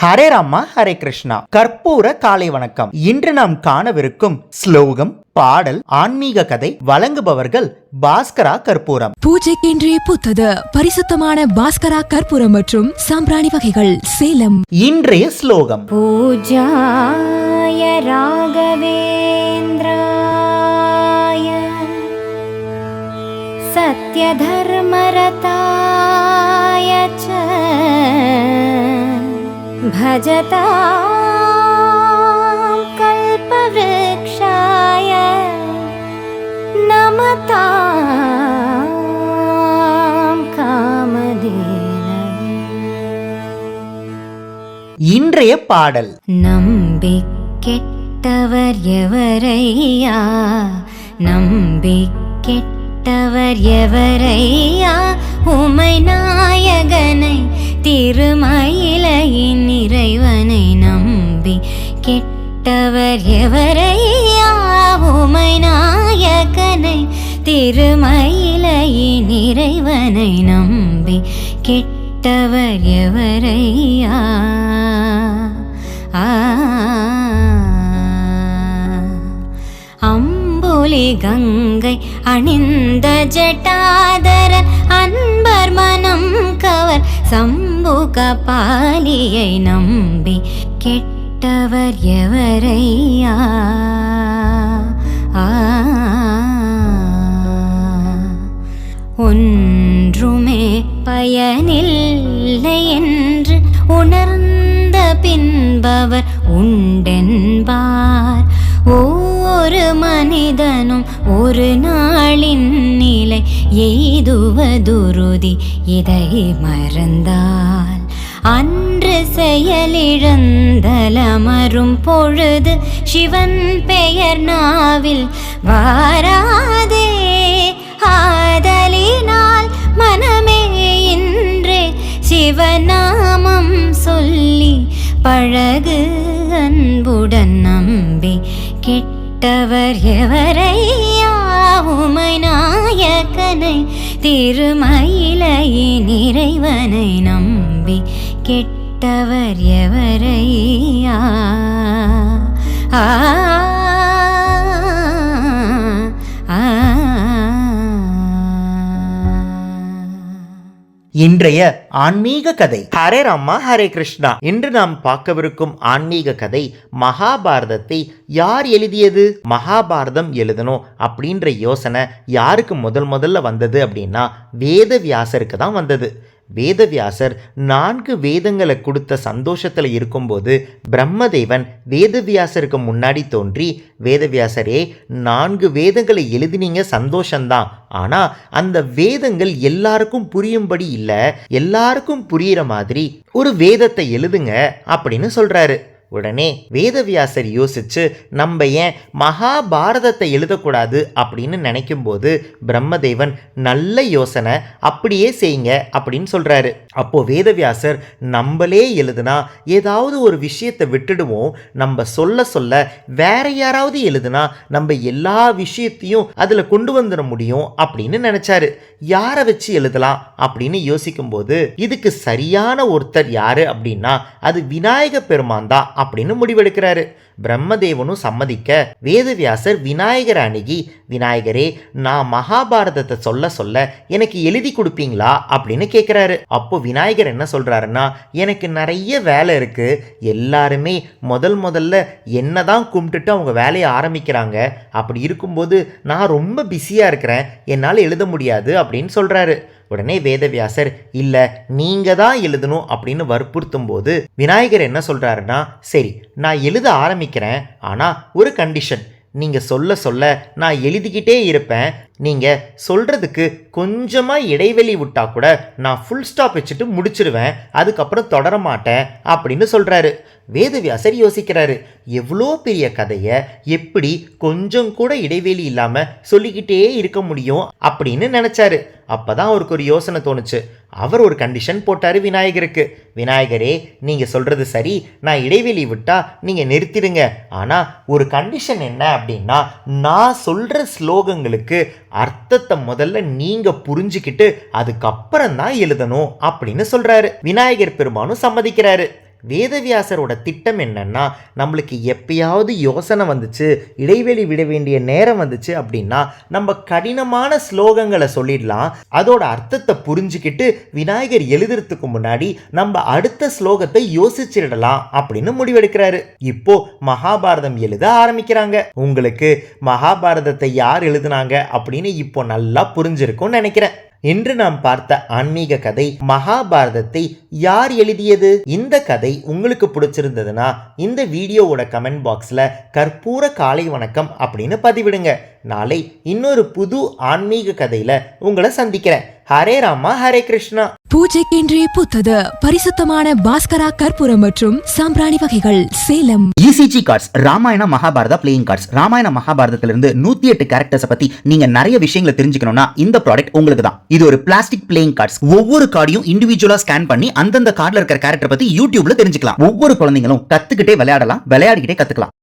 ஹரே ராமா ஹரே கிருஷ்ணா. கற்பூர காலை வணக்கம். இன்று நாம் காணவிருக்கும் ஸ்லோகம், பாடல், ஆன்மீக கதை வழங்குபவர்கள் பாஸ்கரா கற்பூரம். பூஜைக்கென்றே புத்தது பரிசுத்தமான பாஸ்கரா கற்பூரம் மற்றும் சாம்பிராணி வகைகள், சேலம். இன்றைய ஸ்லோகம்: பூஜாய ராகவேந்திராய சத்யதர்மரதாய ச भजतां कल्पवृक्षाय नमतां कामधेनवे. இன்றைய பாடல்: நம்பி கெட்டவர் எவரையா, நம்பி கெட்டவர் எவரையா, உமை நாயகனை திருமயிலையின் இறைவனை நம்பி கெட்டவர் எவரையா, உமை நாயகனை திருமயிலையின் இறைவனை நம்பி கெட்டவர் எவரையா. அம்புலி கங்கை அணிந்த ஜட்டாதர அன்பர் மனம் கவர் சம்புக பாலியை நம்பி கெட்டவர் எவரையா. ஒன்றுமே பயனில்லை என்று உணர்ந்த பின்பவர் உண்டென்பார். ஒவ்வொரு மனிதனும் ஒரு நாளின் நிலை எய்துவதுருதி. இதை மறந்தால் அன்று செயலிழந்தலமரும் பொழுது சிவன் பெயர் நாவில் வாராதே. ஆதலினால் மனமே இன்றே சிவநாமம் சொல்லி பழகு அன்புடன். நம்பி கெட்டவர் எவரையா, உமை நாயகனை திருமயிலையின் இறைவனை நம்பி கெட்டவர் எவரையா. இன்றைய ஆன்மீக கதை. ஹரே ராமா ஹரே கிருஷ்ணா. இன்று நாம் பார்க்கவிருக்கும் ஆன்மீக கதை, மகாபாரதத்தை யார் எழுதியது? மகாபாரதம் எழுதணும் அப்படின்ற யோசனை யாருக்கு முதல்ல வந்தது அப்படின்னா வேதவியாசருக்கு தான் வந்தது. வேதவியாசர் 4 வேதங்களை கொடுத்த சந்தோஷத்தில் இருக்கும்போது பிரம்மதேவன் வேதவியாசருக்கு முன்னாடி தோன்றி, வேதவியாசரே, 4 வேதங்களை எழுதினீங்க, சந்தோஷந்தான். ஆனால் அந்த வேதங்கள் எல்லாருக்கும் புரியும்படி இல்லை, எல்லாருக்கும் புரிகிற மாதிரி ஒரு வேதத்தை எழுதுங்க அப்படின்னு சொல்கிறாரு. உடனே வேதவியாசர் யோசிச்சு, நம்ம ஏன் மகாபாரதத்தை எழுதக்கூடாது அப்படின்னு நினைக்கும்போது பிரம்மதேவன், நல்ல யோசனை, அப்படியே செய்யுங்க அப்படின்னு சொல்கிறாரு. அப்போது வேதவியாசர், நம்மளே எழுதுனா ஏதாவது ஒரு விஷயத்தை விட்டுடுவோம், நம்ம சொல்ல வேற யாராவது எழுதுனா நம்ம எல்லா விஷயத்தையும் அதில் கொண்டு வந்துட முடியும் அப்படின்னு நினச்சாரு. யாரை வச்சு எழுதலாம் அப்படின்னு யோசிக்கும்போது இதுக்கு சரியான ஒருத்தர் யாரு அப்படின்னா அது விநாயக பெருமான் தான் அப்படின்னு முடிவெடுக்கிறாரு. பிரம்மதேவனும் சம்மதிக்க வேதவியாசர் விநாயகரை அணுகி, விநாயகரே, நான் மகாபாரதத்தை சொல்ல எனக்கு எழுதி கொடுப்பீங்களா அப்படின்னு கேட்குறாரு. அப்போ விநாயகர் என்ன சொல்கிறாருன்னா, எனக்கு நிறைய வேலை இருக்குது, எல்லாருமே முதல்ல என்ன தான் கும்பிட்டுட்டு அவங்க வேலையை ஆரம்பிக்கிறாங்க, அப்படி இருக்கும்போது நான் ரொம்ப பிஸியாக இருக்கிறேன், என்னால் எழுத முடியாது அப்படின்னு சொல்கிறாரு. உடனே வேதவியாசர், இல்லை, நீங்கள் தான் எழுதணும் அப்படின்னு வற்புறுத்தும் போது விநாயகர் என்ன சொல்கிறாருன்னா, சரி, நான் எழுத ஆரம்பிக்கிறேன், ஆனால் ஒரு கண்டிஷன், நீங்கள் சொல்ல நான் எழுதிக்கிட்டே இருப்பேன், நீங்கள் சொல்கிறதுக்கு கொஞ்சமாக இடைவெளி விட்டால் கூட நான் ஃபுல் ஸ்டாப் வச்சுட்டு முடிச்சிடுவேன், அதுக்கப்புறம் தொடர மாட்டேன் அப்படின்னு சொல்கிறாரு. வேதவியாசர் யோசிக்கிறாரு, எவ்வளோ பெரிய கதையை எப்படி கொஞ்சம் கூட இடைவெளி இல்லாமல் சொல்லிக்கிட்டே இருக்க முடியும் அப்படின்னு நினச்சாரு. அப்போ தான் அவருக்கு ஒரு யோசனை தோணுச்சு. அவர் ஒரு கண்டிஷன் போட்டார் விநாயகருக்கு. விநாயகரே, நீங்கள் சொல்கிறது சரி, நான் இடைவெளி விட்டால் நீங்கள் நிறுத்திடுங்க, ஆனால் ஒரு கண்டிஷன் என்ன அப்படின்னா, நான் சொல்கிற ஸ்லோகங்களுக்கு அர்த்தத்தை முதல்ல நீங்கள் புரிஞ்சுக்கிட்டு அதுக்கப்புறம் தான் எழுதணும் அப்படின்னு சொல்கிறாரு. விநாயகர் பெருமானும் சம்மதிக்கிறாரு. வேதவியாசரோட திட்டம் என்னன்னா, நம்மளுக்கு எப்பயாவது யோசனை வந்துச்சு, இடைவெளி விட வேண்டிய நேரம் வந்துச்சு அப்படின்னா நம்ம கடினமான ஸ்லோகங்களை சொல்லிடலாம். அதோட அர்த்தத்தை புரிஞ்சுக்கிட்டு விநாயகர் எழுதுறதுக்கு முன்னாடி நம்ம அடுத்த ஸ்லோகத்தை யோசிச்சிடலாம் அப்படின்னு முடிவெடுக்கிறாரு. இப்போ மகாபாரதம் எழுத ஆரம்பிக்கிறாங்க. உங்களுக்கு மகாபாரதத்தை யார் எழுதுனாங்க அப்படின்னு இப்போ நல்லா புரிஞ்சிருக்கும்னு நினைக்கிறேன். இன்று நாம் பார்த்த ஆன்மீக கதை மகாபாரதத்தை யார் எழுதியது? இந்த கதை உங்களுக்கு பிடிச்சிருந்ததுன்னா இந்த வீடியோவோட கமெண்ட் பாக்ஸ்ல கற்பூர காலை வணக்கம் அப்படின்னு பதிவிடுங்க. நாளை இன்னொரு புது ஆன்மீக கதையில உங்களை சந்திக்கிறேன். ஹரே ராமா ஹரே கிருஷ்ணா. பூஜைக்கென்றே பூத்தது பரிசுத்தமான பாஸ்கரா கற்பூரம் மற்றும் சாம்பிராணி வகைகள் Salem. ECG cards, Ramayana Mahabharata playing cards. Ramayana மகாபாரதத்திலிருந்து 108 கேரக்டர்ஸ் பத்தி நீங்க நிறைய விஷயங்களை தெரிஞ்சுக்கணும்னா இந்த ப்ராடக்ட் உங்களுக்கு தான். இது ஒரு பிளாஸ்டிக் பிளேயிங் கார்ட்ஸ். ஒவ்வொரு கார்டையும் இண்டிவிஜுவலா ஸ்கேன் பண்ணி அந்தந்த கார்டுல இருக்கிற கேரக்டர் பத்தி யூடியூப்ல தெரிஞ்சுக்கலாம். ஒவ்வொரு குழந்தைங்களும் கத்துக்கிட்டே விளையாடலாம், விளையாடிக்கிட்டே கத்துக்கலாம்.